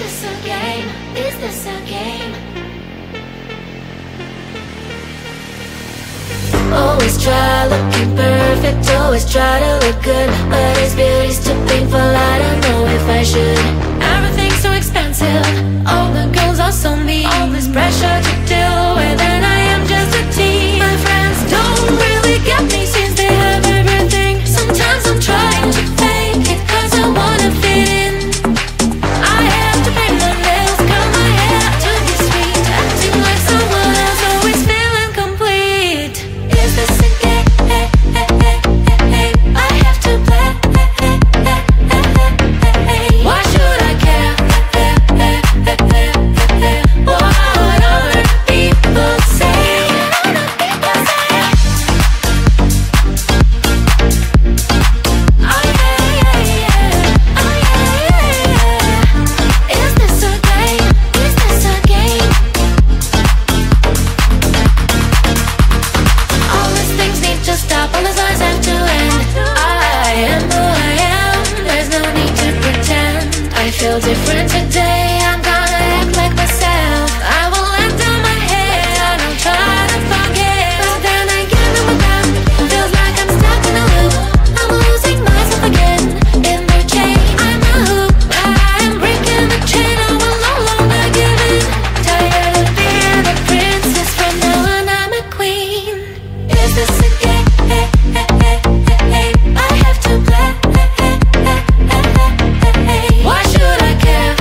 this a game? Is this a game? Always try looking perfect, always try to look good, but is beauty's too painful? I don't know if I should. Everything's so expensive, all the girls are so mean, all this pressure to deal with, and I am just a teen. My friends don't really get me since they have everything. Sometimes I'm trying to fake it cause I wanna fit in. I have to paint my nails, curl my hair to be sweet, acting like someone else, always feeling complete. Is this a game? I have to play. Why should I care? What other people say? Is this a game? Is this a game? All these things need to stop, all these lies have to end. I am who I am, there's no need to pretend. I feel different today, I'm gonna act like myself. I will let down my head, I don't try to forget. But then again, I'm around, feels like I'm stuck in a loop. I'm losing myself again, in the chain, I'm a hoop. I'm breaking the chain, I will no longer give in. Tired of being the princess, from now on I'm a queen. Is this a game? I have to play. Why should I care?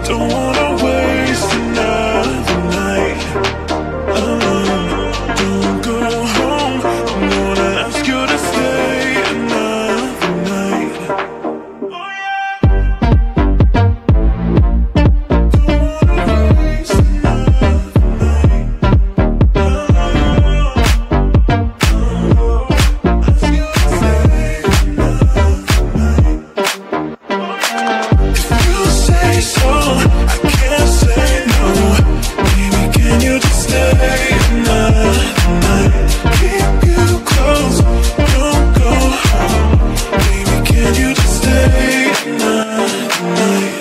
Don't wanna waste another night alone. Don't go home. I'm gonna ask you to stay another night. Oh yeah. Don't wanna waste another night alone. Ask you to stay another night. If you say so, I can't say no. Baby, can you just stay another night? Keep you close, don't go home. Baby, can you just stay another night?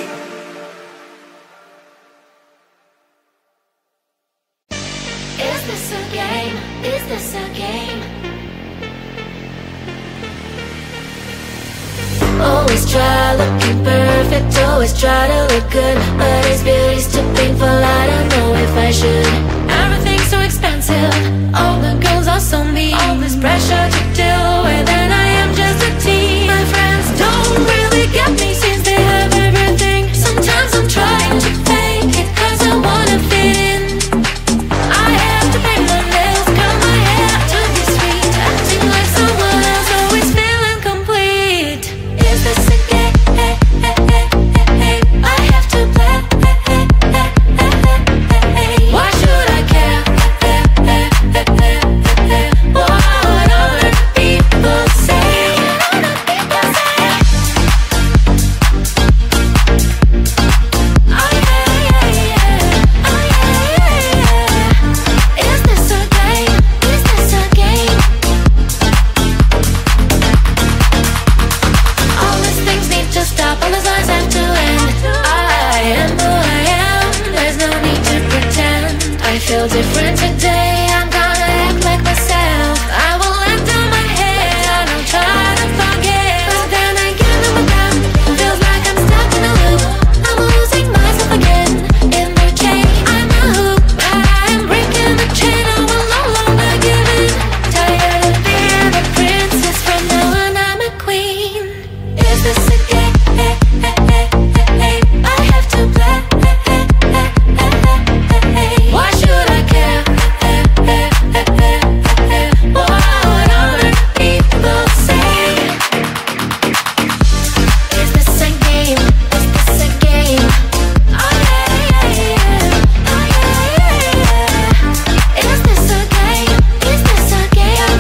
Is this a game? Is this a game? Always try looking perfect, always try to look good, but is beauty's too painful? I don't know if I should. Everything's so expensive, all the girls are so mean, all this pressure to deal with, and I am just a teen. My friends don't really get me since they have everything. Sometimes I'm trying to fake it cause I wanna fit in. I have to paint my nails, curl my hair to be sweet, acting like someone else, always feeling complete. Is this a game? I have to play. Why should I care? What other people say? Oh yeah. Is this a game? Is this a game? All these things need to stop, all these lies have to end. I am who I am, there's no need to pretend. I feel different today, I'm gonna act like myself. I will let down my head, I don't try to forget. But then again I'm around, feels like I'm stuck in a loop. I'm losing myself again, in the chain. I'm a hoop, but I am breaking the chain. I will no longer give in. Tired of being a princess, from now on I'm a queen. Is this a game? I have to play. Why should I care? What other people say? Is this a game? Is this a game? Oh yeah. Oh yeah. Is this a game? Is this a game?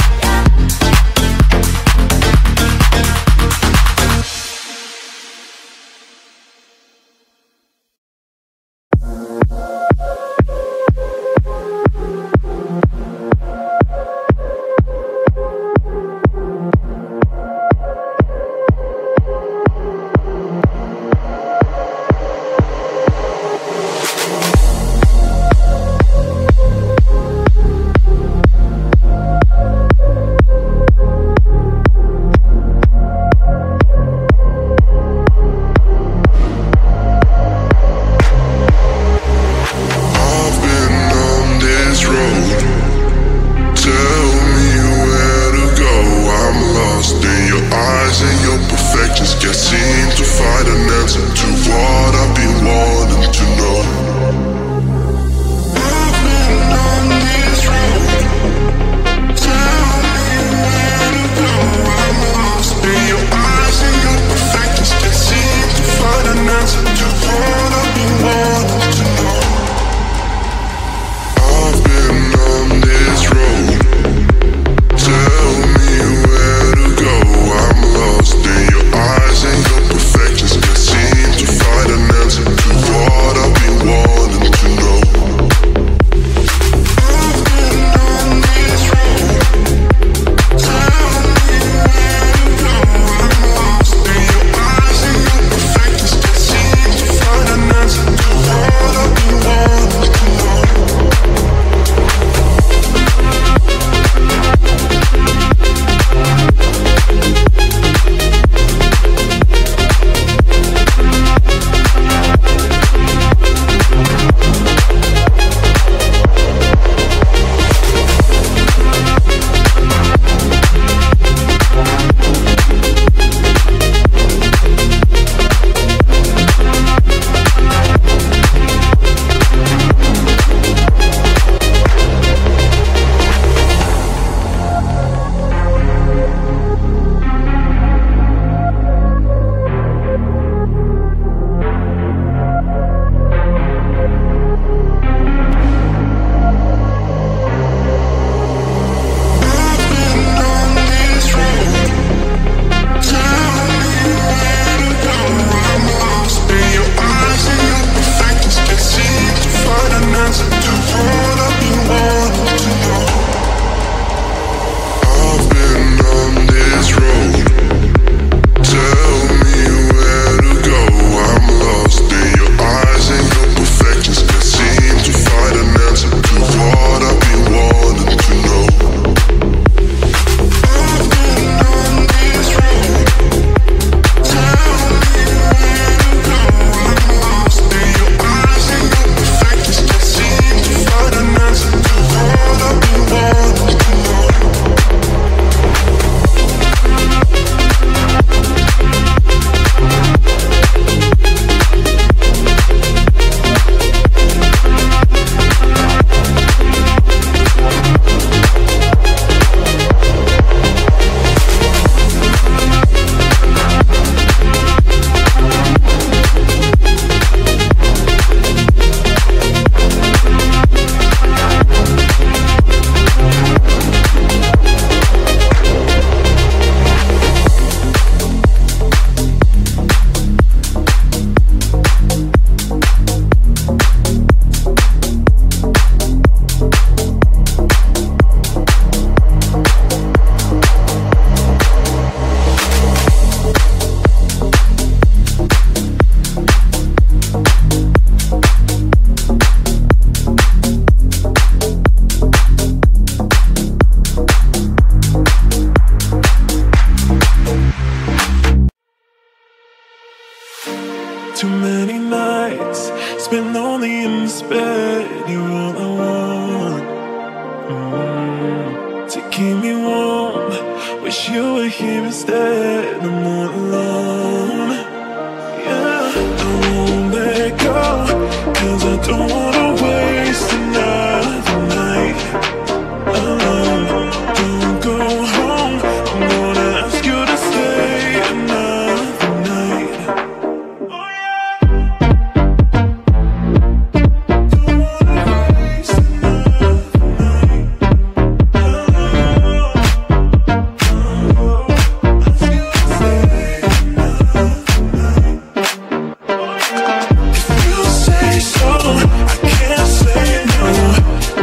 I've been on this road. Tell me where to go. I'm lost in your eyes and your perfections. Can't seem to find an answer to what I've been wanting to know. I've been on this road. Tell me where to go. I'm lost in your eyes and your perfections. Can't seem to find an answer to what I've been wanting to know. I've been on this road. Tell me where to go. I'm lost in your eyes and your perfections. Can't seem to find an answer to what I've been wanting to know. I've been on this road. Tell me where to go. I'm lost in your eyes and your perfections. Can't seem to find many nights spent lonely in this bed. You're all I want, to keep me warm. Wish you were here instead. I'm not alone. Yeah, I won't let go, 'cause I don't wanna waste another night alone. Don't go home, I'm gonna ask you to stay another night. Oh yeah. Don't wanna waste another night alone. Ask you to stay another night. If you say so, I can't say no.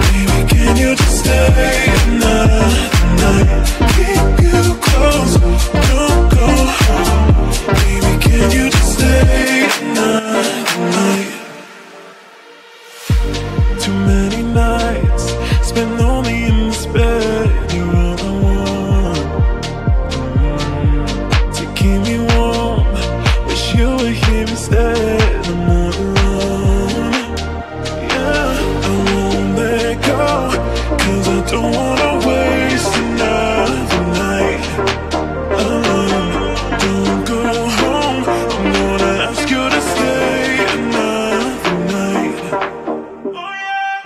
Baby, can you just stay another night? Keep you close, don't go home. Baby, can you just stay another night? Too many nights spent lonely in this bed. You're all I want, to keep me warm. Wish you were here instead. I'm not alone. Yeah, I won't let go, 'cause I don't wanna waste another night alone. Don't go home, I'm gonna ask you to stay another night. Oh yeah.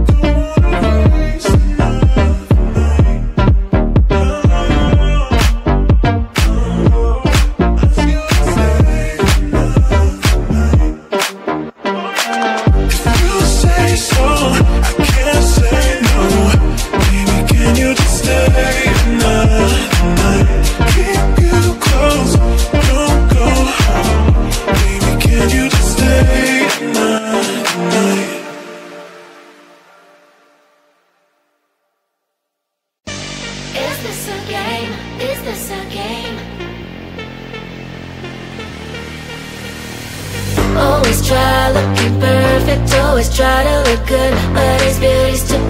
Don't wanna waste another night alone. Ask you to stay another night. If you say so, I can't say no. Baby, can you just stay another night? Keep you close, don't go home. Baby, can you just stay another night? Is this a game? Is this a game? Always try looking perfect, always try to look good, but his beauty's too